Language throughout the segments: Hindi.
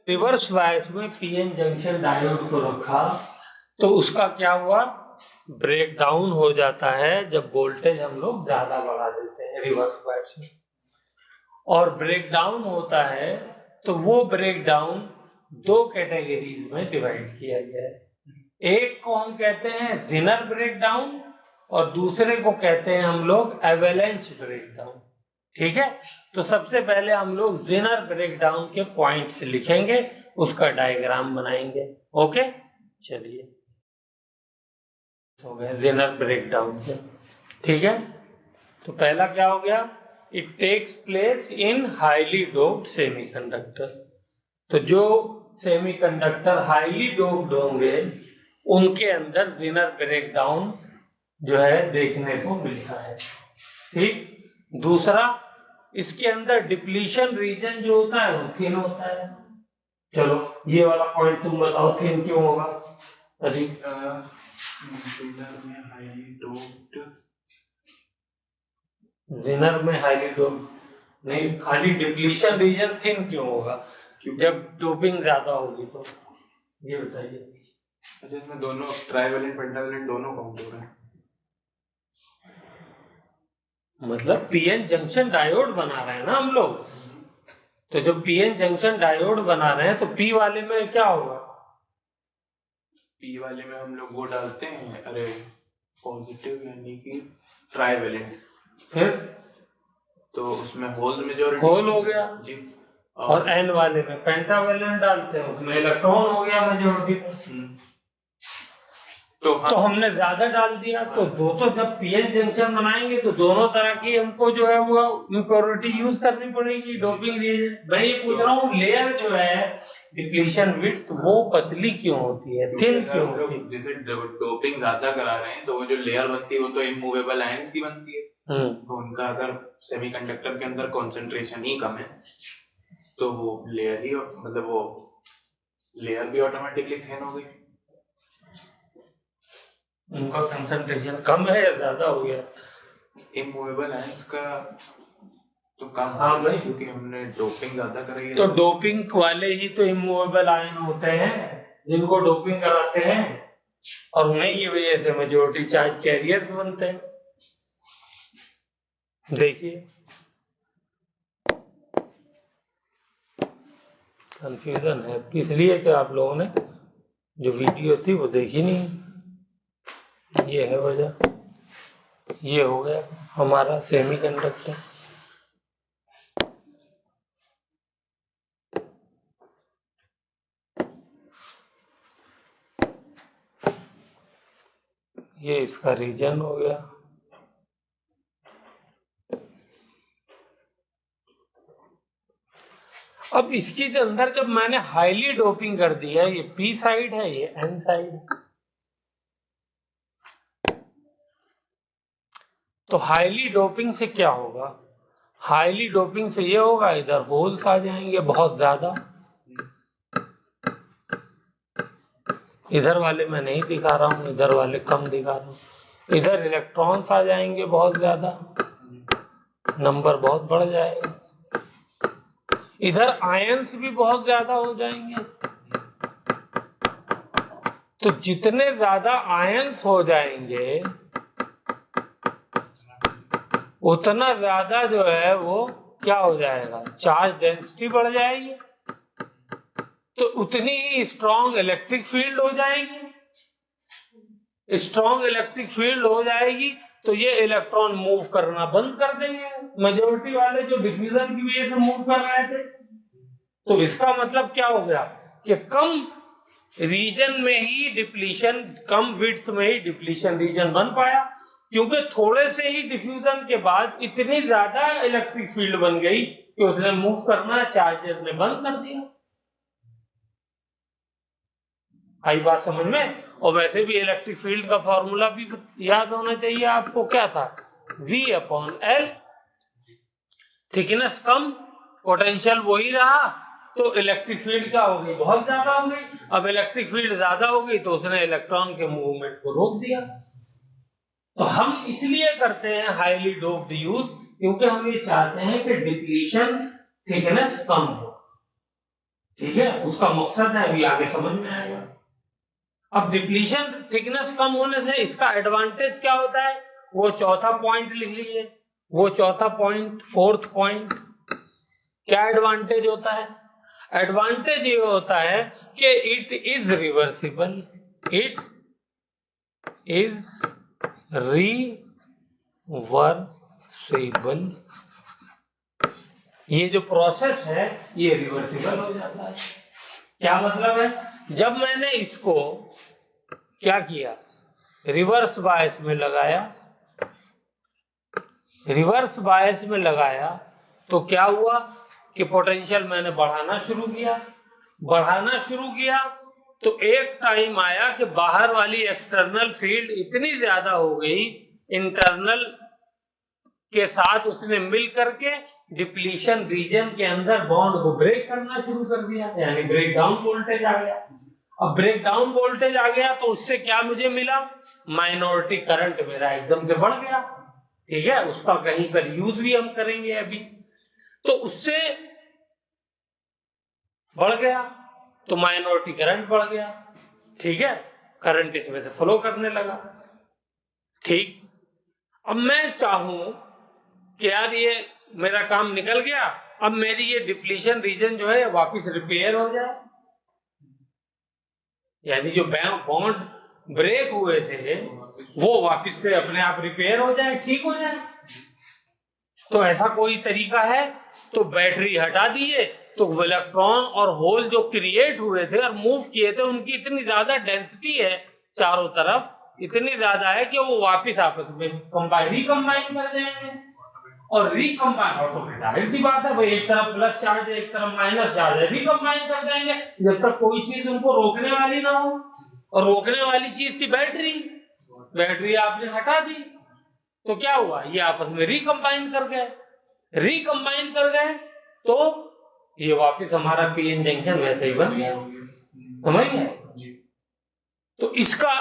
रिवर्स बायस में पीएन जंक्शन डायोड को रखा तो उसका क्या हुआ, ब्रेक डाउन हो जाता है जब वोल्टेज हम लोग ज्यादा बढ़ा देते हैं रिवर्स बायस में। और ब्रेक डाउन होता है तो वो ब्रेक डाउन दो कैटेगरीज में डिवाइड किया गया है। एक को हम कहते हैं जिनर ब्रेक डाउन और दूसरे को कहते हैं हम लोग एवेलेंच ब्रेक डाउन। ठीक है, तो सबसे पहले हम लोग जिनर ब्रेक डाउन के पॉइंट्स लिखेंगे, उसका डायग्राम बनाएंगे। ओके, चलिए हो गया जिनर ब्रेक डाउन के। ठीक है, तो पहला क्या हो गया, it takes place in highly doped semiconductor. तो जो सेमीकंडक्टर हाईली डोप्ड होंगे उनके अंदर जिनर ब्रेक डाउन जो है देखने को मिलता है। ठीक, दूसरा, इसके अंदर डिप्लीशन रीजन जो होता है वो थिन होता है। चलो ये वाला पॉइंट तुम बताओ, थिन क्यों होगा? अजीब, जिनर में हाईली डोप्ड नहीं, खाली डिप्लीशन रीजन थिन क्यों होगा? जब डोपिंग ज्यादा होगी तो ये बताइए। अच्छा, इसमें दोनों ट्राइवेलेंट पेंटावेलेंट दोनों काउंट हो रहे हैं, मतलब पीएन जंक्शन डायोड बना रहे हैं ना हम लोग, तो जब पीएन जंक्शन डायोड बना रहे हैं तो पी वाले में क्या होगा? पी वाले में हम लोग वो डालते हैं, अरे पॉजिटिव यानी कि ट्राइवेलेंट, फिर तो उसमें होल मेजॉरिटी होल हो गया जी, और एन वाले में पेंटावेलेंट डालते हैं, उसमें इलेक्ट्रॉन हो गया मेजॉरिटी। तो हमने ज्यादा डाल दिया, तो दो तो जब पीएन जंक्शन बनाएंगे तो दोनों तरह की हमको जो है वो इम्प्योरिटी यूज करनी पड़ेगी, डोपिंग रिएजेंट। मैं ये पूछ रहा हूँ लेयर जो है डिप्लीशन विड्थ वो पतली क्यों होती है, थिन क्यों होती है? जैसे डोपिंग ज्यादा करा रहे हैं तो वो जो लेयर बनती है वो तो इमूवेबल आयंस की बनती है, तो उनका अगर सेमीकंडक्टर के अंदर कंसंट्रेशन ही कम है तो वो लेयर ही, मतलब वो लेयर भी ऑटोमेटिकली थिन हो गई। उनका कंसंट्रेशन कम है या ज्यादा हो गया? इमूवेबल आयंस का तो कम, हाँ भाई, क्योंकि हमने डोपिंग ज्यादा कराई है। तो डोपिंग वाले ही तो इमूवेबल आयन होते हैं जिनको डोपिंग कराते हैं, और उन्हीं की वजह से मेजॉरिटी चार्ज कैरियर्स बनते हैं। देखिए कंफ्यूजन है, इसलिए कि आप लोगों ने जो वीडियो थी वो देखी नहीं, ये है वजह। ये हो गया हमारा सेमीकंडक्टर। ये इसका रीजन हो गया। अब इसके अंदर जब मैंने हाईली डोपिंग कर दी है, ये पी साइड है, ये एन साइड है, तो हाईली डोपिंग से क्या होगा? हाईली डोपिंग से ये होगा, इधर होल्स आ जाएंगे बहुत ज्यादा, इधर वाले मैं नहीं दिखा रहा हूं, इधर वाले कम दिखा रहा हूं। इधर इलेक्ट्रॉन्स आ जाएंगे बहुत ज्यादा, नंबर बहुत बढ़ जाएगा। इधर आयंस भी बहुत ज्यादा हो जाएंगे, तो जितने ज्यादा आयंस हो जाएंगे उतना ज्यादा जो है वो क्या हो जाएगा, चार्ज डेंसिटी बढ़ जाएगी, तो उतनी ही स्ट्रॉन्ग इलेक्ट्रिक फील्ड हो जाएगी। स्ट्रॉन्ग इलेक्ट्रिक फील्ड हो जाएगी तो ये इलेक्ट्रॉन मूव करना बंद कर देंगे, मेजॉरिटी वाले जो डिफ्यूजन की वजह से मूव कर रहे थे। तो इसका मतलब क्या हो गया कि कम रीजन में ही डिप्लीशन, कम विड्थ में ही डिप्लीशन रीजन बन पाया, क्योंकि थोड़े से ही डिफ्यूजन के बाद इतनी ज्यादा इलेक्ट्रिक फील्ड बन गई कि उसने मूव करना चार्जेस ने बंद कर दिया। आई बात समझ में? और वैसे भी इलेक्ट्रिक फील्ड का फॉर्मूला भी याद होना चाहिए आपको, क्या था, V/L। थिकनेस कम, पोटेंशियल वही रहा, तो इलेक्ट्रिक फील्ड क्या हो गई, बहुत ज्यादा हो गई। अब इलेक्ट्रिक फील्ड ज्यादा हो गई तो उसने इलेक्ट्रॉन के मूवमेंट को रोक दिया। तो हम इसलिए करते हैं हाईली डोप्ड यूज, क्योंकि हम ये चाहते हैं कि डिप्लीशन थिकनेस कम हो। ठीक है, उसका मकसद है, अभी आगे समझ में आएगा। अब डिप्लीशन थिकनेस कम होने से इसका एडवांटेज क्या होता है, वो चौथा पॉइंट लिख लीजिए। वो चौथा पॉइंट, फोर्थ पॉइंट, क्या एडवांटेज होता है? एडवांटेज ये होता है कि it is reversible. It is reversible. ये जो प्रोसेस है ये रिवर्सिबल हो जाता है। क्या मतलब है? जब मैंने इसको क्या किया, रिवर्स बायस में लगाया, रिवर्स बायस में लगाया तो क्या हुआ कि पोटेंशियल मैंने बढ़ाना शुरू किया। बढ़ाना शुरू किया तो एक टाइम आया कि बाहर वाली एक्सटर्नल फील्ड इतनी ज्यादा हो गई, इंटरनल के साथ उसने मिल करके डिप्लीशन रीजन के अंदर बॉन्ड को ब्रेक करना शुरू कर दिया, यानी ब्रेक डाउन वोल्टेज आ गया। अब ब्रेक डाउन वोल्टेज आ गया तो उससे क्या मुझे मिला, माइनॉरिटी करंट मेरा एकदम से बढ़ गया। ठीक है, उसका कहीं पर यूज भी हम करेंगे अभी। तो उससे बढ़ गया तो माइनॉरिटी करंट बढ़ गया। ठीक है, करंट इसमें से फ्लो करने लगा। ठीक, अब मैं चाहूं कि यार ये मेरा काम निकल गया, अब मेरी ये डिप्लीशन रीजन जो है वापस रिपेयर हो जाए, यानी जो बॉन्ड ब्रेक हुए थे वो वापस से अपने आप रिपेयर हो जाए, ठीक हो जाए। तो ऐसा कोई तरीका है? तो बैटरी हटा दिए तो इलेक्ट्रॉन और होल जो क्रिएट हुए थे और मूव किए थे उनकी इतनी ज्यादा डेंसिटी है चारों तरफ, इतनी ज्यादा है कि वो वापस आपस में रिकम्बाइन कर जाएंगे। और रिकम्बाइन ऑटोमेटिक सी बात है भाई, एक तरफ प्लस चार्ज है एक तरफ माइनस चार्ज है, रिकम्बाइन कर जाएंगे जब तक कोई चीज उनको रोकने वाली ना हो। और रोकने वाली चीज थी बैटरी, बैटरी आपने हटा दी तो क्या हुआ, ये आपस में रिकम्बाइन कर गए। रिकम्बाइन कर गए तो ये वापस हमारा पीएन जंक्शन वैसे ही बन गया, समझ गए? तो इसका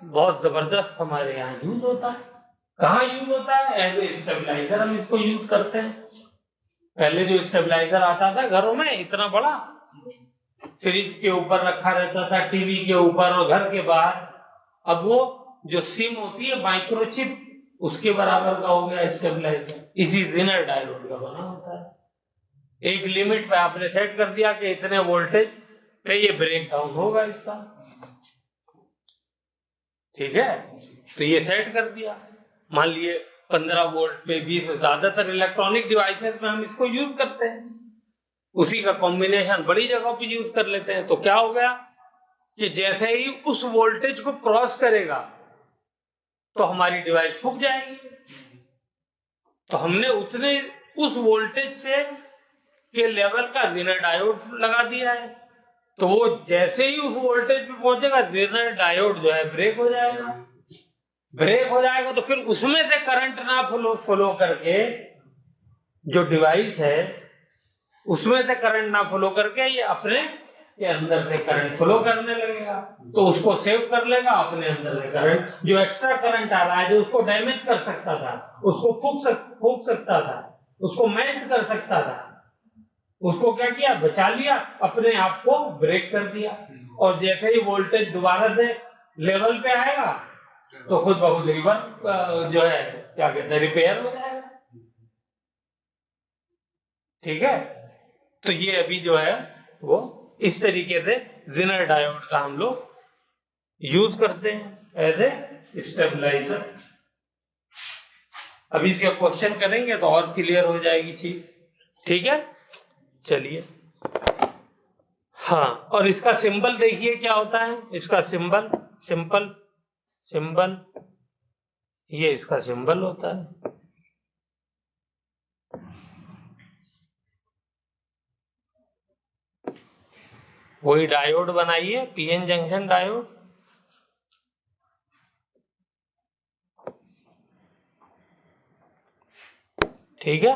बहुत जबरदस्त हमारे यहाँ यूज होता है। कहाँ यूज होता है? एज ए स्टेबलाइजर हम इसको यूज करते हैं। पहले जो स्टेबलाइजर आता था घरों में इतना बड़ा, फ्रिज के ऊपर रखा रहता था, टीवी के ऊपर और घर के बाहर, अब वो जो सिम होती है माइक्रोचिप उसके बराबर का हो गया स्टेबलाइजर। इसी जेनर डायोड का बना होता है। एक लिमिट पे आपने सेट कर दिया कि इतने वोल्टेज पे ये ब्रेक डाउन होगा इसका। ठीक है, तो ये सेट कर दिया, मान लिए 15 वोल्ट पे 20, ज्यादातर इलेक्ट्रॉनिक डिवाइसेस में हम इसको यूज करते हैं। उसी का कॉम्बिनेशन बड़ी जगहों पे यूज कर लेते हैं। तो क्या हो गया कि जैसे ही उस वोल्टेज को क्रॉस करेगा तो हमारी डिवाइस फूक जाएगी। तो हमने उतने उस वोल्टेज से के लेवल का जेनर डायोड लगा दिया है, तो वो जैसे ही उस वोल्टेज पे पहुंचेगा जेनर डायोड जो है ब्रेक हो जाएगा। ब्रेक हो जाएगा तो फिर उसमें से करंट ना फ्लो करके, जो डिवाइस है उसमें से करंट ना फ्लो करके ये अपने के अंदर से करंट फ्लो करने लगेगा, तो उसको सेव कर लेगा अपने अंदर से करंट। जो एक्स्ट्रा करंट आ रहा है जो उसको डैमेज कर सकता था, उसको फूक सकता था, उसको मेल्ट कर सकता था, उसको क्या किया, बचा लिया, अपने आप को ब्रेक कर दिया। और जैसे ही वोल्टेज दोबारा से लेवल पे आएगा तो खुद बहुत रिवर जो है क्या कहते हैं रिपेयर हो जाएगा। ठीक है, तो ये अभी जो है वो इस तरीके से जेनर डायोड का हम लोग यूज करते हैं एज ए स्टेबलाइजर। अभी इसका क्वेश्चन करेंगे तो और क्लियर हो जाएगी चीज। ठीक है, चलिए। हाँ, और इसका सिंबल देखिए क्या होता है। इसका सिंबल, सिंबल ये इसका सिंबल होता है। वही डायोड बनाइए, पीएन जंक्शन डायोड। ठीक है,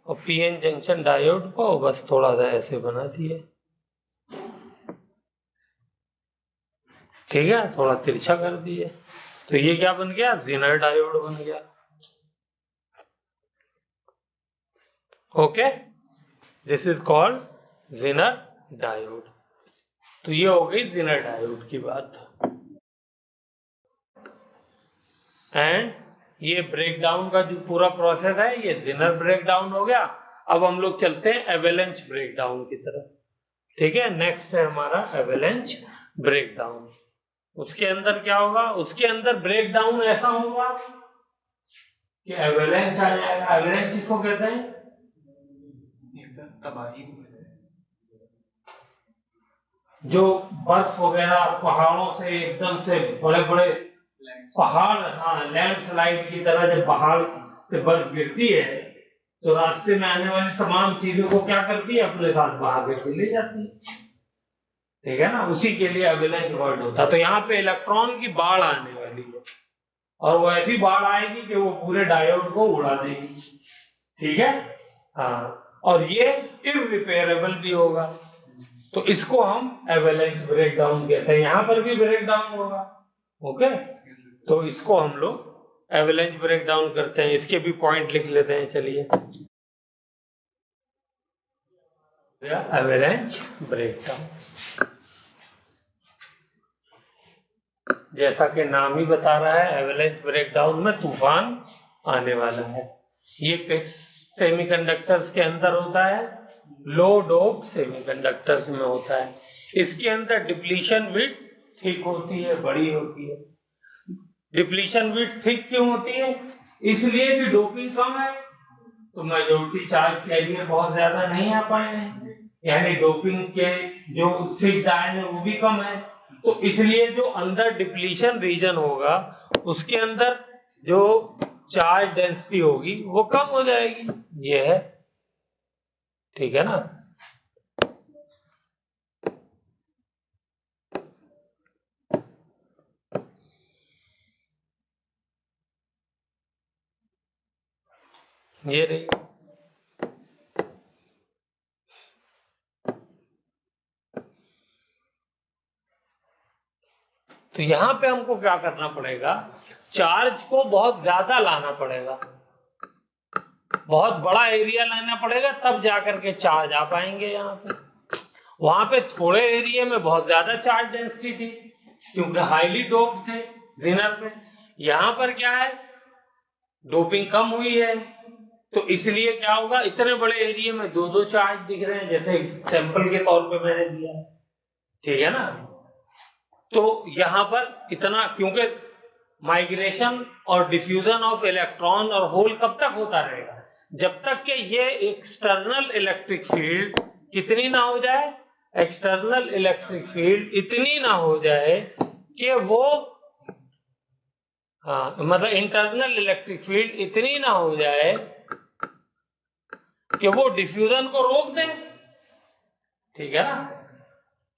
और पीएन जंक्शन डायोड को बस थोड़ा सा ऐसे बना दिए। ठीक है, थोड़ा तिरछा कर दिए तो ये क्या बन गया, जेनर डायोड बन गया। Okay, this is called Zener diode. तो ये हो गई ज़ेनर डायोड की बात। एंड ये ब्रेकडाउन का जो पूरा प्रोसेस है ये ज़ेनर ब्रेकडाउन हो गया। अब हम लोग चलते हैं एवेलेंच ब्रेकडाउन की तरफ। ठीक है, नेक्स्ट है हमारा एवेलेंच ब्रेकडाउन। उसके अंदर क्या होगा, उसके अंदर ब्रेकडाउन ऐसा होगा कि एवेलेंच आ जाएगा। एवेलेंच इसको कहते हैं तबाही, जो बर्फ वगैरह पहाड़ों से एकदम से बड़े बड़े पहाड़, हाँ, लैंडस्लाइड की तरह जब पहाड़ से बर्फ गिरती है तो रास्ते में आने वाली तमाम चीजों को क्या करती है, अपने साथ बहा के ले जाती है। ठीक है ना, उसी के लिए एवेलेंच वर्ड होता है। तो यहाँ पे इलेक्ट्रॉन की बाढ़ आने वाली है और वो ऐसी बाढ़ आएगी कि वो पूरे डायोड को उड़ा देगी। ठीक है, हाँ, और ये इररिपेयरेबल भी होगा। तो इसको हम एवेलेंच ब्रेकडाउन कहते हैं। यहां पर भी ब्रेकडाउन होगा। ओके, तो इसको हम लोग एवेलेंच ब्रेकडाउन करते हैं। इसके भी पॉइंट लिख लेते हैं, चलिए। एवेलेंच ब्रेकडाउन, जैसा कि नाम ही बता रहा है, एवेलेंच ब्रेकडाउन में तूफान आने वाला है। ये किस सेमीकंडक्टर्स के अंदर होता है, लो डोप सेमीकंडक्टर्स में होता है। इसके अंदर डिप्लीशन विड्थ थिक होती है, बड़ी होती है। डिप्लीशन विड्थ थिक क्यों होती है, इसलिए कि डोपिंग कम है तो मेजॉरिटी चार्ज कैरियर बहुत ज्यादा नहीं आ पाए हैं, यानी डोपिंग के जो फिक्स आयन है वो भी कम है। तो इसलिए जो अंदर डिप्लीशन रीजन होगा उसके अंदर जो चार्ज डेंसिटी होगी वो कम हो जाएगी। ये है, ठीक है ना। ये रही, तो यहां पे हमको क्या करना पड़ेगा, चार्ज को बहुत ज्यादा लाना पड़ेगा, बहुत बड़ा एरिया लाना पड़ेगा, तब जाकर के चार्ज आ पाएंगे यहाँ पे। वहां पे थोड़े एरिया में बहुत ज्यादा चार्ज डेंसिटी थी क्योंकि हाईली डोप थे ज़ेनर में। यहां पर क्या है, डोपिंग कम हुई है, तो इसलिए क्या होगा, इतने बड़े एरिया में दो दो चार्ज दिख रहे हैं, जैसे सैंपल के तौर पे मैंने दिया। ठीक है ना, तो यहां पर इतना, क्योंकि माइग्रेशन और डिफ्यूजन ऑफ इलेक्ट्रॉन और होल कब तक होता रहेगा, जब तक कि ये एक्सटर्नल इलेक्ट्रिक फील्ड कितनी ना हो जाए, एक्सटर्नल इलेक्ट्रिक फील्ड इतनी ना हो जाए कि वो, हाँ, मतलब इंटरनल इलेक्ट्रिक फील्ड इतनी ना हो जाए कि वो डिफ्यूजन को रोक दे। ठीक है ना,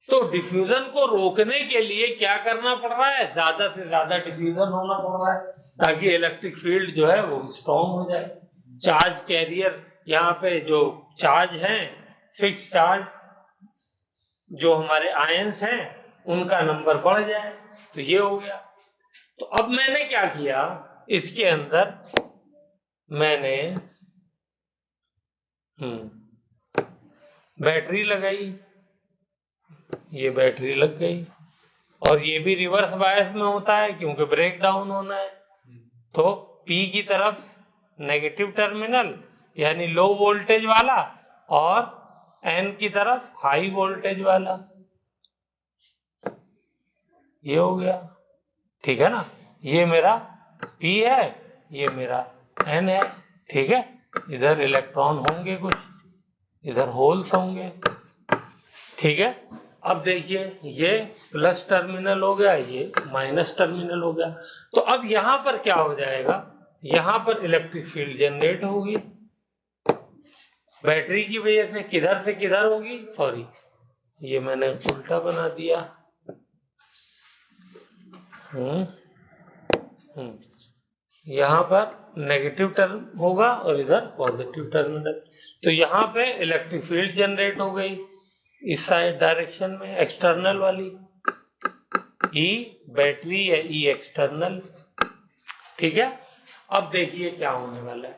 तो डिफ्यूजन को रोकने के लिए क्या करना पड़ रहा है, ज्यादा से ज्यादा डिफ्यूजन होना पड़ रहा है ताकि इलेक्ट्रिक फील्ड जो है वो स्ट्रॉन्ग हो जाए। चार्ज कैरियर, यहाँ पे जो चार्ज हैं, फिक्स चार्ज जो हमारे आयंस हैं उनका नंबर बढ़ जाए। तो ये हो गया। तो अब मैंने क्या किया, इसके अंदर मैंने बैटरी लगाई, ये बैटरी लग गई, और ये भी रिवर्स बायस में होता है क्योंकि ब्रेक डाउन होना है। तो P की तरफ नेगेटिव टर्मिनल यानी लो वोल्टेज वाला और N की तरफ हाई वोल्टेज वाला, ये हो गया। ठीक है ना, ये मेरा P है, ये मेरा N है। ठीक है, इधर इलेक्ट्रॉन होंगे कुछ, इधर होल्स होंगे। ठीक है, अब देखिए ये प्लस टर्मिनल हो गया, ये माइनस टर्मिनल हो गया। तो अब यहां पर क्या हो जाएगा, यहां पर इलेक्ट्रिक फील्ड जनरेट होगी बैटरी की वजह से किधर होगी, सॉरी ये मैंने उल्टा बना दिया। यहां पर नेगेटिव टर्म होगा और इधर पॉजिटिव टर्मिनल, तो यहां पे इलेक्ट्रिक फील्ड जनरेट हो गई इस साइड डायरेक्शन में, एक्सटर्नल वाली, ई बैटरी या ई एक्सटर्नल। ठीक है, अब देखिए क्या होने वाला है,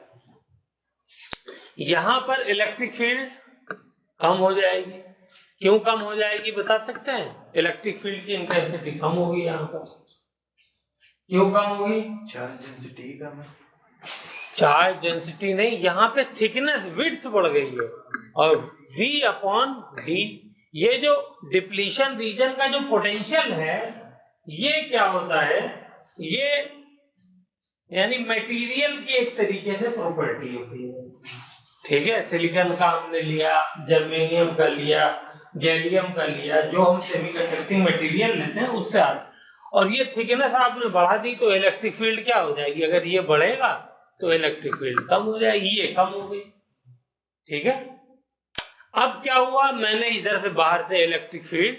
यहां पर इलेक्ट्रिक फील्ड कम हो जाएगी क्यों कम हो जाएगी बता सकते हैं? इलेक्ट्रिक फील्ड की इंटेंसिटी कम होगी यहाँ पर। क्यों कम होगी? चार्ज डेंसिटी कम है। चार्ज डेंसिटी नहीं, यहाँ पे थिकनेस विड्थ बढ़ गई है, और V अपॉन D, ये जो डिप्लीशन रीजन का जो पोटेंशियल है, ये क्या होता है, ये यानी मटेरियल की एक तरीके से प्रॉपर्टी होती है। ठीक है, सिलिकॉन का हमने लिया, जर्मेनियम का लिया, गैलियम का लिया, जो हम सेमीकंडक्टिंग मटेरियल लेते हैं उससे आता, और ये थिकनेस आपने बढ़ा दी तो इलेक्ट्रिक फील्ड क्या हो जाएगी? अगर ये बढ़ेगा तो इलेक्ट्रिक फील्ड कम हो जाएगी, ये कम हो गई। ठीक है, अब क्या हुआ, मैंने इधर से बाहर से इलेक्ट्रिक फील्ड,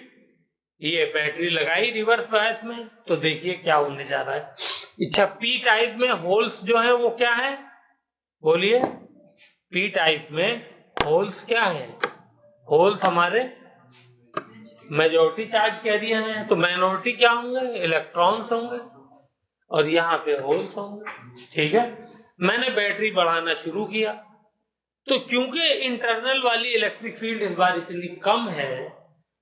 ये बैटरी लगाई रिवर्स बायस में, तो देखिए क्या होने जा रहा है। अच्छा, पी टाइप में होल्स जो है वो क्या है, बोलिए? पी टाइप में होल्स क्या है? होल्स हमारे मेजॉरिटी चार्ज कैरियर हैं, तो माइनॉरिटी क्या होंगे? इलेक्ट्रॉन्स होंगे, और यहाँ पे होल्स होंगे। ठीक है, मैंने बैटरी बढ़ाना शुरू किया, तो क्योंकि इंटरनल वाली इलेक्ट्रिक फील्ड इस बार इतनी कम है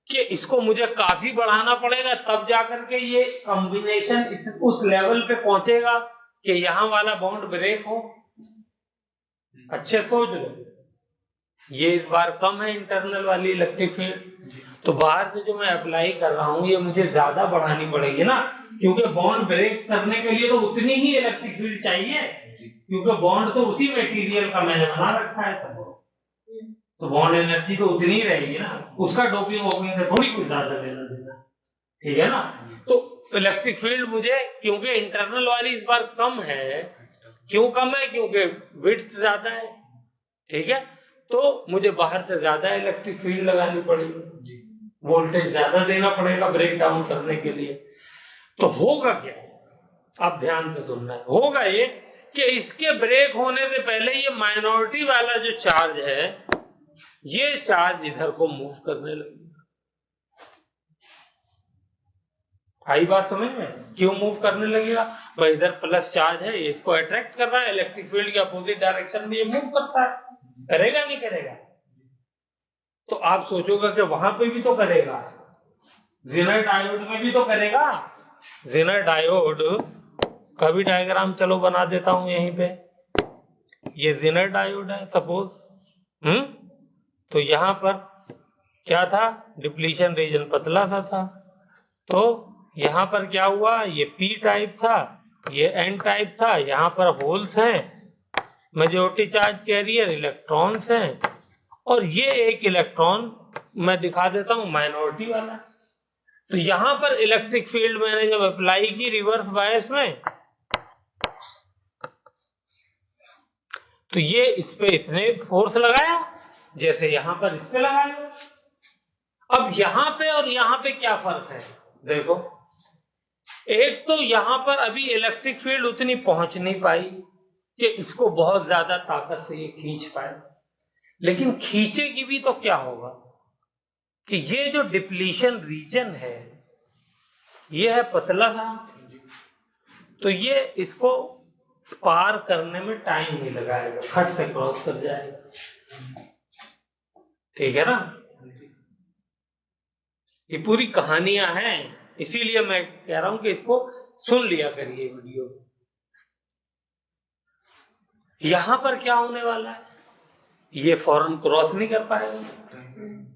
कि इसको मुझे काफी बढ़ाना पड़ेगा, तब जाकर के ये कॉम्बिनेशन उस लेवल पे पहुंचेगा कि यहाँ वाला बॉन्ड ब्रेक हो। अच्छे सोच लो, ये इस बार कम है इंटरनल वाली इलेक्ट्रिक फील्ड, तो बाहर से जो मैं अप्लाई कर रहा हूँ ये मुझे ज्यादा बढ़ानी पड़ेगी ना, क्योंकि बॉन्ड ब्रेक करने के लिए तो उतनी ही इलेक्ट्रिक फील्ड चाहिए, क्योंकि बॉन्ड तो उसी मटेरियल का मैंने बना रखा है सब, तो बॉन्ड एनर्जी तो उतनी ही रहेगी ना, उसका डोपिंग वोपिंग से थोड़ी कुछ ज्यादा लेना देना। ठीक है ना, तो इलेक्ट्रिक फील्ड मुझे, क्योंकि इंटरनल वाली इस बार कम है, क्यों कम है? क्योंकि विड्थ ज्यादा है। ठीक है, तो मुझे बाहर से ज्यादा इलेक्ट्रिक फील्ड लगानी पड़ेगी, वोल्टेज ज्यादा देना पड़ेगा ब्रेक डाउन करने के लिए। तो होगा क्या, आप ध्यान से सुनना है, होगा ये कि इसके ब्रेक होने से पहले ये माइनॉरिटी वाला जो चार्ज है, ये चार्ज इधर को मूव करने लगेगा। आई बात समझ में? क्यों मूव करने लगेगा? भाई इधर प्लस चार्ज है, इसको अट्रैक्ट कर रहा है, इलेक्ट्रिक फील्ड के अपोजिट डायरेक्शन में ये मूव करता है, करेगा नहीं करेगा? तो आप सोचोगे कि वहां पे भी तो करेगा, जेनर डायोड में भी तो करेगा। जेनर डायोड का भी डायग्राम चलो बना देता हूं यहीं पे। ये जेनर डायोड है सपोज, तो यहां पर क्या था, डिप्लीशन रीजन पतला सा था, तो यहां पर क्या हुआ, ये पी टाइप था, ये एन टाइप था, यहां पर होल्स हैं, मेजॉरिटी चार्ज कैरियर इलेक्ट्रॉन्स हैं, और ये एक इलेक्ट्रॉन मैं दिखा देता हूं माइनॉरिटी वाला। तो यहां पर इलेक्ट्रिक फील्ड मैंने जब अप्लाई की रिवर्स बायस में, तो ये इस पे इसने फोर्स लगाया, जैसे यहां पर इस पे लगाया। अब यहां पे और यहां पे क्या फर्क है, देखो, एक तो यहां पर अभी इलेक्ट्रिक फील्ड उतनी पहुंच नहीं पाई कि इसको बहुत ज्यादा ताकत से ये खींच पाए, लेकिन खींचेगी भी तो क्या होगा कि ये जो डिप्लीशन रीजन है ये है पतला सा, तो ये इसको पार करने में टाइम नहीं लगाएगा, फट से क्रॉस कर जाएगा। ठीक है ना, ये पूरी कहानियां हैं, इसीलिए मैं कह रहा हूं कि इसको सुन लिया करिए वीडियो। यहां पर क्या होने वाला है, ये फौरन क्रॉस नहीं कर पाएगा,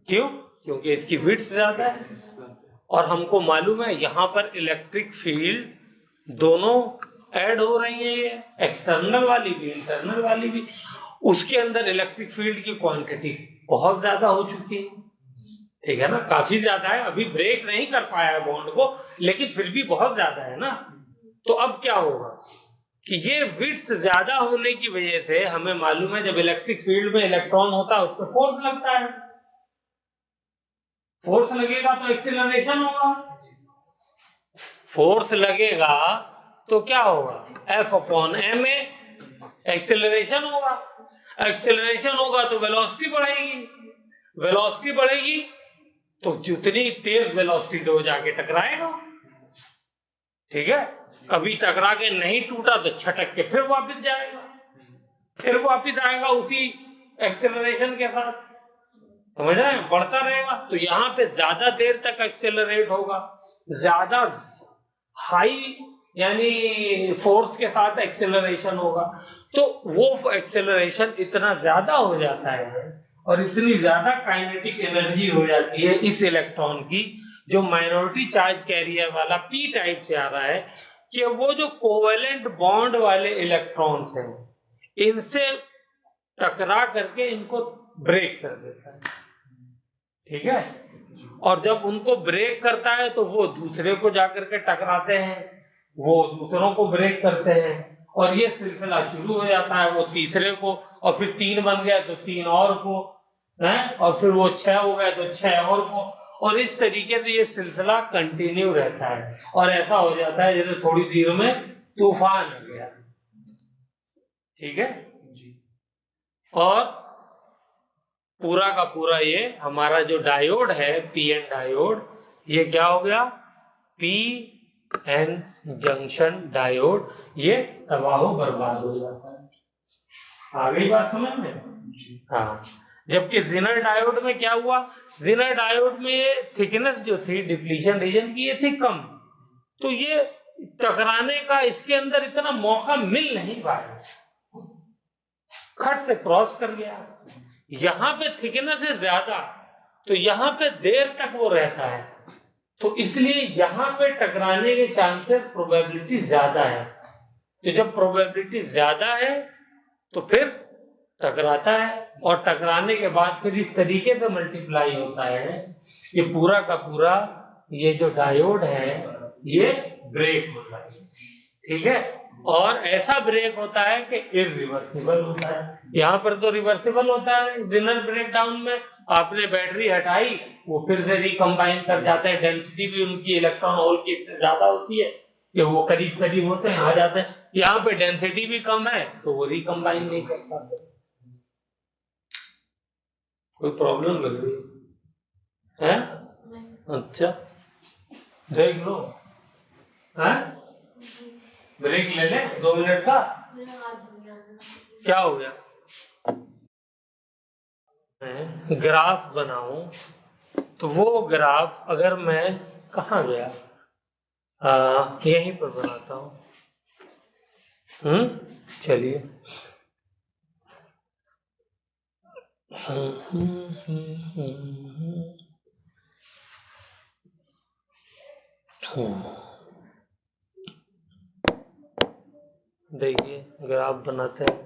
क्यों? क्योंकि इसकी विड्थ ज्यादा है, और हमको मालूम है यहां पर इलेक्ट्रिक फील्ड दोनों ऐड हो रही है, एक्सटर्नल वाली भी इंटरनल वाली भी, उसके अंदर इलेक्ट्रिक फील्ड की क्वांटिटी बहुत ज्यादा हो चुकी है। ठीक है ना, काफी ज्यादा है, अभी ब्रेक नहीं कर पाया है बॉन्ड को, लेकिन फिर भी बहुत ज्यादा है ना। तो अब क्या होगा कि ये विड्थ ज्यादा होने की वजह से हमें मालूम है जब इलेक्ट्रिक फील्ड में इलेक्ट्रॉन होता है उस पर फोर्स लगता है, फोर्स लगेगा तो एक्सीलरेशन होगा, फोर्स लगेगा तो क्या होगा, F/ma, एक्सीलरेशन होगा, एक्सीलरेशन होगा तो वेलोसिटी बढ़ेगी, वेलोसिटी बढ़ेगी तो जितनी तेज वेलोसिटी दो जाके टकराएगा। ठीक है, कभी टकरा के नहीं टूटा तो छटक के फिर वापस जाएगा, फिर वापस आएगा उसी एक्सेलरेशन के साथ। समझ रहे हैं, बढ़ता रहेगा। तो यहाँ पे ज्यादा देर तक एक्सेलरेट होगा, ज्यादा हाई यानी फोर्स के साथ एक्सेलरेशन होगा, तो वो एक्सेलरेशन इतना ज्यादा हो जाता है और इतनी ज्यादा काइनेटिक एनर्जी हो जाती है इस इलेक्ट्रॉन की, जो माइनॉरिटी चार्ज कैरियर वाला पी टाइप से आ रहा है, कि वो जो कोवेलेंट बॉन्ड वाले इलेक्ट्रॉन्स हैं इनसे टकरा करके इनको ब्रेक कर देता है। ठीक है, और जब उनको ब्रेक करता है तो वो दूसरे को जाकर के टकराते हैं, वो दूसरों को ब्रेक करते हैं, और ये सिलसिला शुरू हो जाता है, वो तीसरे को, और फिर 3 बन गया तो 3 और को है, और फिर वो 6 हो गया तो 6 और को, और इस तरीके से ये सिलसिला कंटिन्यू रहता है, और ऐसा हो जाता है जैसे थोड़ी देर में तूफान आ गया। ठीक है जी। और पूरा का पूरा ये हमारा जो डायोड है पीएन डायोड, ये क्या हो गया, पीएन जंक्शन डायोड, ये तबाह बर्बाद हो जाता है। आ गई बात समझ में? हाँ। जबकि जिनर डायोड में क्या हुआ, जिनर डायोड में थिकनेस जो थी डिप्लीशन रीजन की, ये थी कम, तो ये टकराने का इसके अंदर इतना मौका मिल नहीं पाया, खट से क्रॉस कर गया। यहां पे थिकनेस है ज्यादा, तो यहां पे देर तक वो रहता है, तो इसलिए यहां पे टकराने के चांसेस प्रोबेबिलिटी ज्यादा है। तो जब प्रोबेबिलिटी ज्यादा है तो फिर टकराता है, और टकराने के बाद फिर इस तरीके से मल्टीप्लाई होता है कि पूरा का पूरा ये जो डायोड है ये ब्रेक होता है। ठीक है, और ऐसा ब्रेक होता है कि इरिवर्सिबल होता है। यहाँ पर तो रिवर्सिबल होता है, जिनर ब्रेकडाउन में आपने बैटरी हटाई, वो फिर से रिकम्बाइन कर जाते हैं, डेंसिटी भी उनकी इलेक्ट्रॉन होल की इतनी ज्यादा होती है कि वो करीब करीब होते हैं, आ जाते हैं। यहाँ पे डेंसिटी भी कम है तो वो रिकम्बाइन नहीं कर पाते। कोई प्रॉब्लम लग रही है? अच्छा, देख लो है, ब्रेक ले ले 2 मिनट का। क्या हो गया? मैं ग्राफ बनाऊं तो वो ग्राफ अगर मैं कहाँ गया, यहीं पर बनाता हूं। चलिए। देखिए ग्राफ बनाते हैं।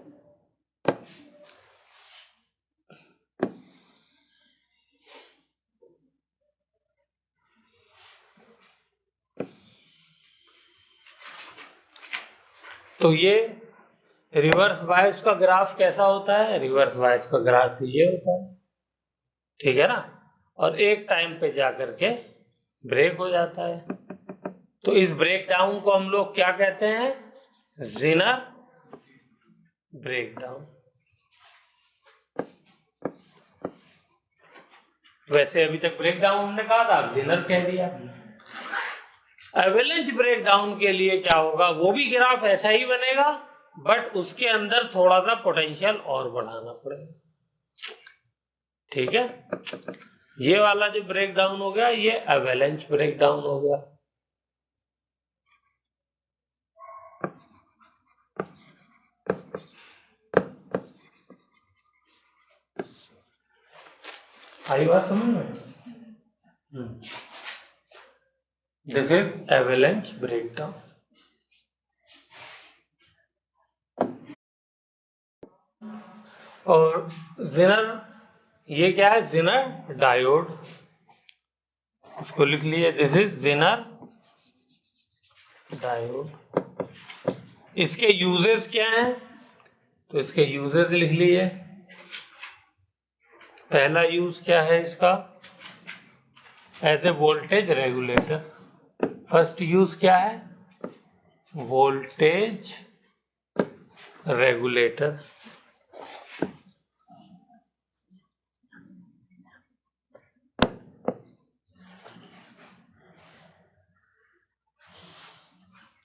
तो ये रिवर्स बायस का ग्राफ कैसा होता है, रिवर्स बायस का ग्राफ ये होता है, ठीक है ना, और एक टाइम पे जाकर के ब्रेक हो जाता है। तो इस ब्रेक डाउन को हम लोग क्या कहते हैं, जिनर ब्रेकडाउन। वैसे अभी तक ब्रेकडाउन हमने कहा था, जिनर कह दिया। एवरेज ब्रेकडाउन के लिए क्या होगा, वो भी ग्राफ ऐसा ही बनेगा, बट उसके अंदर थोड़ा सा पोटेंशियल और बढ़ाना पड़ेगा। ठीक है, ये वाला जो ब्रेकडाउन हो गया ये एवरेज ब्रेकडाउन हो गया। आई बात समझ में? This is average breakdown. और जिनर, ये क्या है, जिनर डायोड, उसको लिख लिए, दिस इज जिनर डायोड। इसके यूजेस क्या हैं, तो इसके यूजेस लिख लिए। पहला यूज क्या है इसका, as a voltage regulator. First use क्या है, वोल्टेज रेगुलेटर।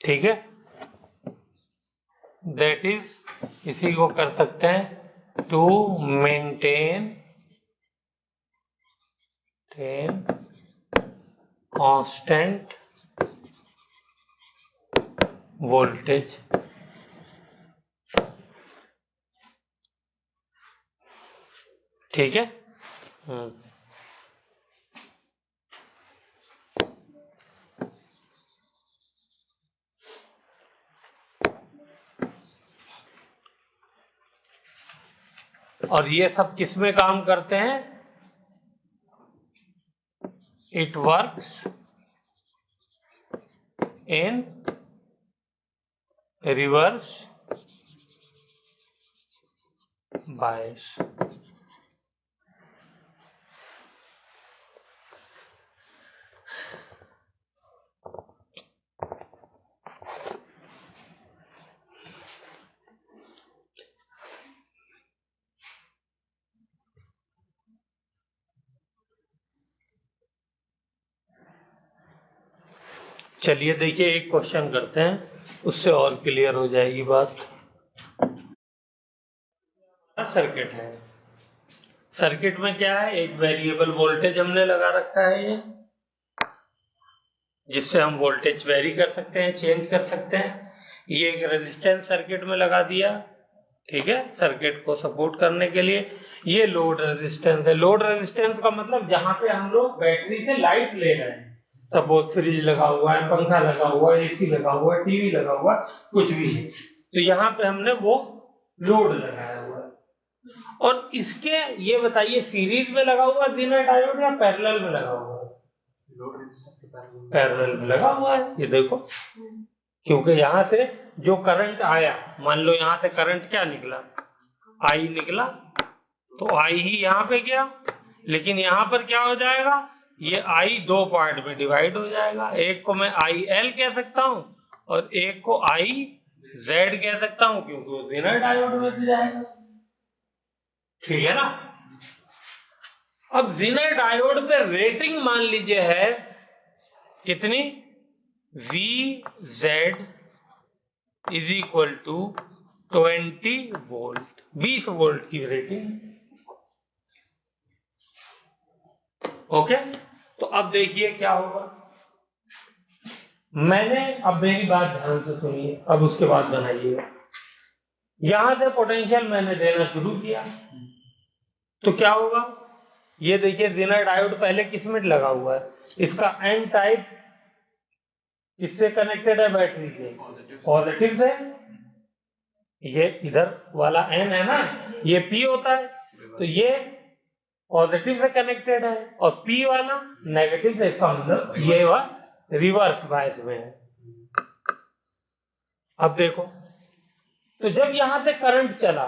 ठीक है, दैट इज, इसी को कर सकते हैं, to maintain obtain constant voltage. ठीक है। और ये सब किस में काम करते हैं? It works in reverse bias. चलिए देखिए एक क्वेश्चन करते हैं, उससे और क्लियर हो जाएगी बात। सर्किट है, सर्किट में क्या है, एक वेरिएबल वोल्टेज हमने लगा रखा है ये, जिससे हम वोल्टेज वेरी कर सकते हैं, चेंज कर सकते हैं। ये एक रेजिस्टेंस सर्किट में लगा दिया, ठीक है, सर्किट को सपोर्ट करने के लिए। ये लोड रेजिस्टेंस है। लोड रेजिस्टेंस का मतलब जहां पे हम लोग बैटरी से लाइट ले रहे हैं, सपोज फ्रिज लगा हुआ है, पंखा लगा हुआ है, एसी लगा हुआ है, टीवी लगा हुआ है, कुछ भी है, तो यहाँ पे हमने वो लोड लगाया हुआ है। और इसके ये बताइए सीरीज में लगा हुआ जीना डायोड या पैरेलल में लगा हुआ है? पैरेलल में लगा हुआ है, ये देखो, क्योंकि यहां से जो करंट आया, मान लो यहां से करंट क्या निकला, आई निकला, तो आई ही यहाँ पे गया, लेकिन यहाँ पर क्या हो जाएगा, ये आई दो पार्ट में डिवाइड हो जाएगा। एक को मैं आई एल कह सकता हूं और एक को आई जेड कह सकता हूं, क्योंकि वो जेनर डायोड में जाएगा, ठीक है ना। अब जेनर डायोड पे रेटिंग मान लीजिए है कितनी, V Z is equal to 20 volt, 20 volt की रेटिंग। ओके, तो अब देखिए क्या होगा। मैंने, अब मेरी बात ध्यान से सुनिए, अब उसके बाद बनाइएगा। यहां से पोटेंशियल मैंने देना शुरू किया, तो क्या होगा, ये देखिए जेनर डायोड पहले किस में लगा हुआ है, इसका एन टाइप किससे कनेक्टेड है, बैटरी के पॉजिटिव से। ये इधर वाला एन है ना, ये पी होता है, तो ये पॉजिटिव से कनेक्टेड है, और पी वाला नेगेटिव से, इसका मतलब ये वह रिवर्स बायस में है। अब देखो, तो जब यहां से करंट चला,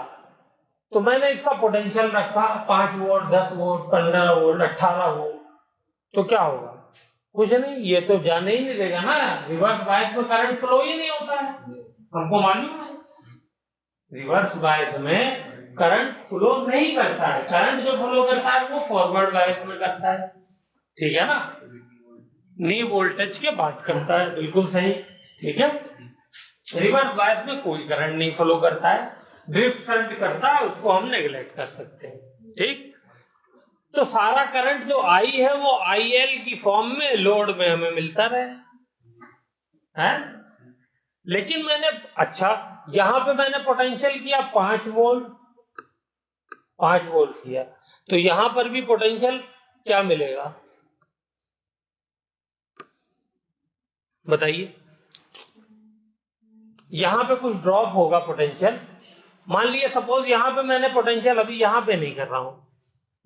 तो मैंने इसका पोटेंशियल रखा 5 वोल्ट, 10 वोल्ट, 15 वोल्ट, 18 वोल्ट, तो क्या होगा, कुछ नहीं, ये तो जाने ही नहीं देगा ना, रिवर्स बायस में करंट फ्लो ही नहीं होता है, हमको मालूम है। रिवर्स बायस में करंट फ्लो नहीं करता है, करंट जो फ्लो करता है वो फॉरवर्ड बायस में करता है, ठीक है ना, नी वोल्टेज की बात करता है, बिल्कुल सही, ठीक है। रिवर्स बायस में कोई करंट नहीं फ्लो करता है, ड्रिफ्ट करंट करता है, उसको हम नेग्लेक्ट कर सकते हैं, ठीक। तो सारा करंट जो आई है वो आई एल की फॉर्म में लोड में हमें मिलता रहे है। लेकिन मैंने, अच्छा यहां पे मैंने पोटेंशियल किया 5 वोल्ट, 5 वोल्ट किया, तो यहां पर भी पोटेंशियल क्या मिलेगा बताइए, यहां पे कुछ ड्रॉप होगा पोटेंशियल। मान लिया सपोज यहां पे मैंने पोटेंशियल, अभी यहां पे नहीं कर रहा हूं,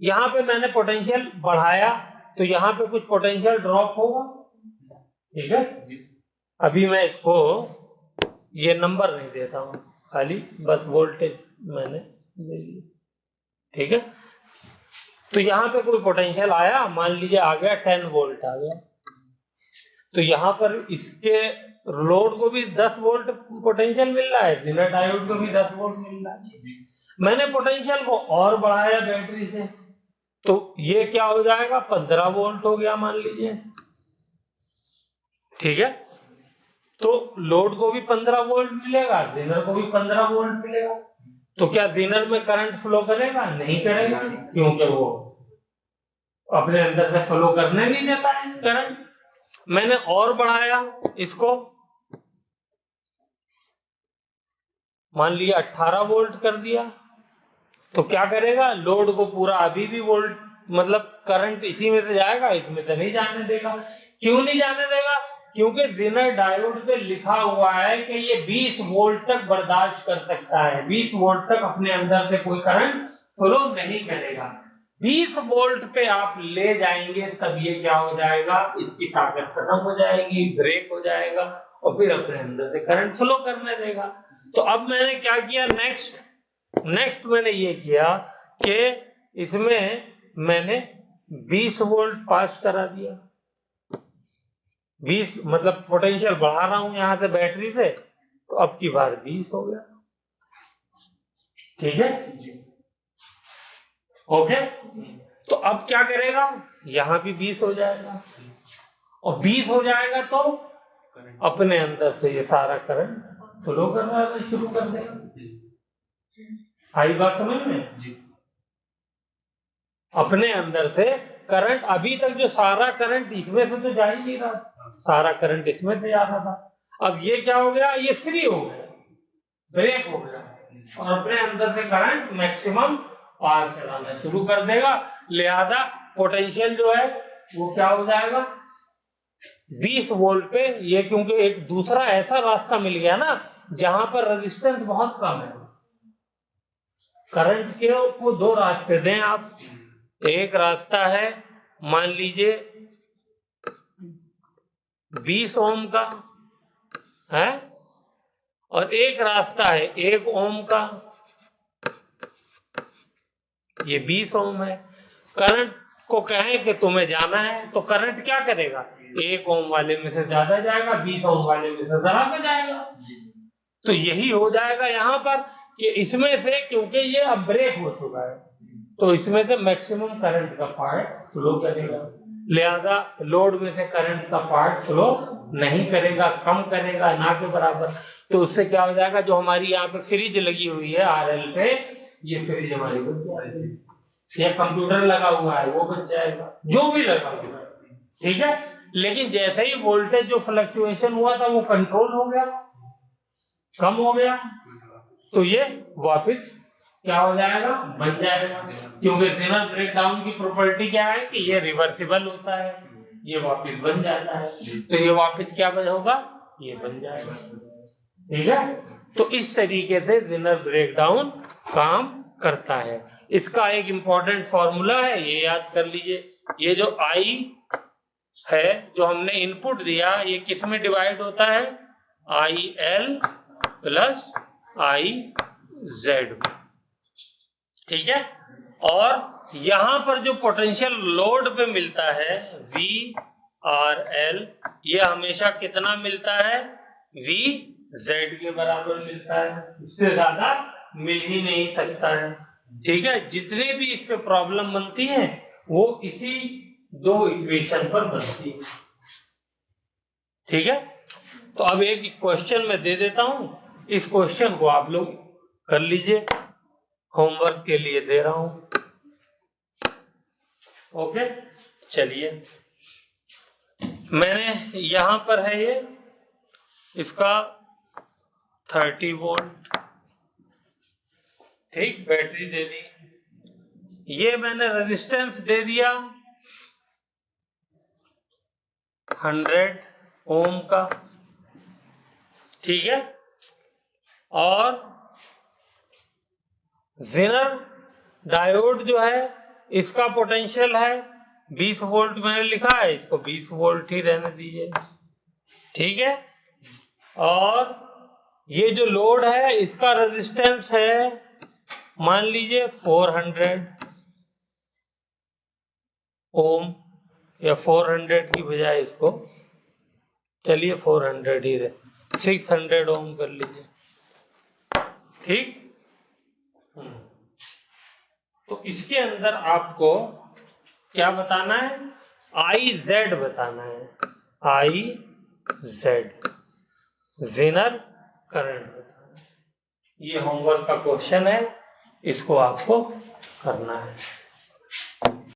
यहां पे मैंने पोटेंशियल बढ़ाया, तो यहां पे कुछ पोटेंशियल ड्रॉप होगा, ठीक है। अभी मैं इसको ये नंबर नहीं देता हूं, खाली बस वोल्टेज मैंने ले लिया, ठीक है। तो यहां पे कोई पोटेंशियल आया, मान लीजिए आ गया 10 वोल्ट आ गया, तो यहां पर इसके लोड को भी 10 वोल्ट पोटेंशियल मिल रहा है, जेनर डायोड को भी 10 वोल्ट मिल रहा है। मैंने पोटेंशियल को और बढ़ाया बैटरी से, तो ये क्या हो जाएगा, 15 वोल्ट हो गया मान लीजिए, ठीक है। तो लोड को भी 15 वोल्ट मिलेगा, जेनर को भी 15 वोल्ट मिलेगा, तो क्या जेनर में करंट फ्लो करेगा, नहीं करेगा, क्योंकि वो अपने अंदर से फ्लो करने नहीं देता है करंट। मैंने और बढ़ाया इसको, मान लिया 18 वोल्ट कर दिया, तो क्या करेगा, लोड को पूरा अभी भी वोल्ट मतलब करंट इसी में से जाएगा, इसमें से नहीं जाने देगा। क्यों नहीं जाने देगा? क्योंकि जेनर डायोड पे लिखा हुआ है कि ये 20 वोल्ट तक बर्दाश्त कर सकता है, 20 वोल्ट तक अपने अंदर से कोई करंट फ्लो नहीं करेगा। 20 वोल्ट पे आप ले जाएंगे तब ये क्या हो जाएगा, इसकी ताकत खत्म हो जाएगी, ब्रेक हो जाएगा और फिर अपने अंदर से करंट फ्लो करने देगा। तो अब मैंने क्या किया, नेक्स्ट मैंने ये किया कि इसमें मैंने 20 वोल्ट पास करा दिया। 20 मतलब पोटेंशियल बढ़ा रहा हूं यहां से बैटरी से, तो अब की बार 20 हो गया। ठीक है, ओके। तो अब क्या करेगा, यहां भी 20 हो जाएगा, और 20 हो जाएगा तो अपने अंदर से ये सारा करंट फ्लो करना शुरू कर देगा। आई बात समझ में? जी। अपने अंदर से करंट, अभी तक जो सारा करंट इसमें से तो जा ही नहीं रहा, सारा करंट इसमें से जा रहा था। अब ये क्या हो गया, ये फ्री हो गया, ब्रेक हो गया, और अपने अंदर से करंट मैक्सिमम पास कराना शुरू कर देगा। लिहाजा पोटेंशियल जो है वो क्या हो जाएगा, 20 वोल्ट पे ये, क्योंकि एक दूसरा ऐसा रास्ता मिल गया ना जहां पर रेजिस्टेंस बहुत कम है। करंट के को दो रास्ते दें आप, एक रास्ता है मान लीजिए 20 ओम का है, और एक रास्ता है 1 ओम का, ये 20 ओम है। करंट को कहें कि तुम्हें जाना है, तो करंट क्या करेगा, 1 ओम वाले में से ज्यादा जाएगा, 20 ओम वाले में से जरा सा जाएगा। तो यही हो जाएगा यहां पर कि इसमें से, क्योंकि ये अब ब्रेक हो चुका है, तो इसमें से मैक्सिमम करंट का पार्ट फ्लो करेगा, लिहाजा लोड में से करंट का पार्ट फ्लो नहीं करेगा, कम करेगा, ना के बराबर। तो उससे क्या हो जाएगा, जो हमारी यहाँ पे फ्रिज लगी हुई है RL पे, ये फ्रिज हमारी बच जाएगी, या कंप्यूटर लगा हुआ है वो बच जाएगा, जो भी लगा हुआ है, ठीक है। लेकिन जैसे ही वोल्टेज जो फ्लक्चुएशन हुआ था वो कंट्रोल हो गया, कम हो गया, तो ये वापस क्या हो जाएगा, बन जाएगा। क्योंकि जेनर ब्रेकडाउन की प्रॉपर्टी क्या है कि ये रिवर्सिबल होता है, ये वापस बन जाता है, तो ये वापस क्या होगा, ये बन जाएगा। ठीक है, तो इस तरीके से जेनर ब्रेकडाउन काम करता है। इसका एक इंपॉर्टेंट फॉर्मूला है, ये याद कर लीजिए। ये जो I है, जो हमने इनपुट दिया, ये किस में डिवाइड होता है, IL प्लस IZ। ठीक है, और यहां पर जो पोटेंशियल लोड पे मिलता है VRL, ये हमेशा कितना मिलता है, VZ के बराबर मिलता है, इससे ज्यादा मिल ही नहीं सकता है। ठीक है, जितने भी इस पे प्रॉब्लम बनती है वो इसी दो इक्वेशन पर बनती है। ठीक है, तो अब एक क्वेश्चन मैं दे देता हूं, इस क्वेश्चन को आप लोग कर लीजिए, होमवर्क के लिए दे रहा हूं। ओके, चलिए, मैंने यहां पर है ये इसका 30 वोल्ट, ठीक, बैटरी दे दी, ये मैंने रेजिस्टेंस दे दिया 100 ओम का, ठीक है, और जेनर डायोड जो है इसका पोटेंशियल है 20 वोल्ट, मैंने लिखा है, इसको 20 वोल्ट ही रहने दीजिए। ठीक है, और ये जो लोड है इसका रेजिस्टेंस है मान लीजिए 400 ओम, या 400 की बजाय इसको चलिए 400 ही रहे, 600 ओम कर लीजिए। ठीक, तो इसके अंदर आपको क्या बताना है, IZ बताना है, IZ जेनर करंट बताना है। ये होमवर्क का क्वेश्चन है, इसको आपको करना है।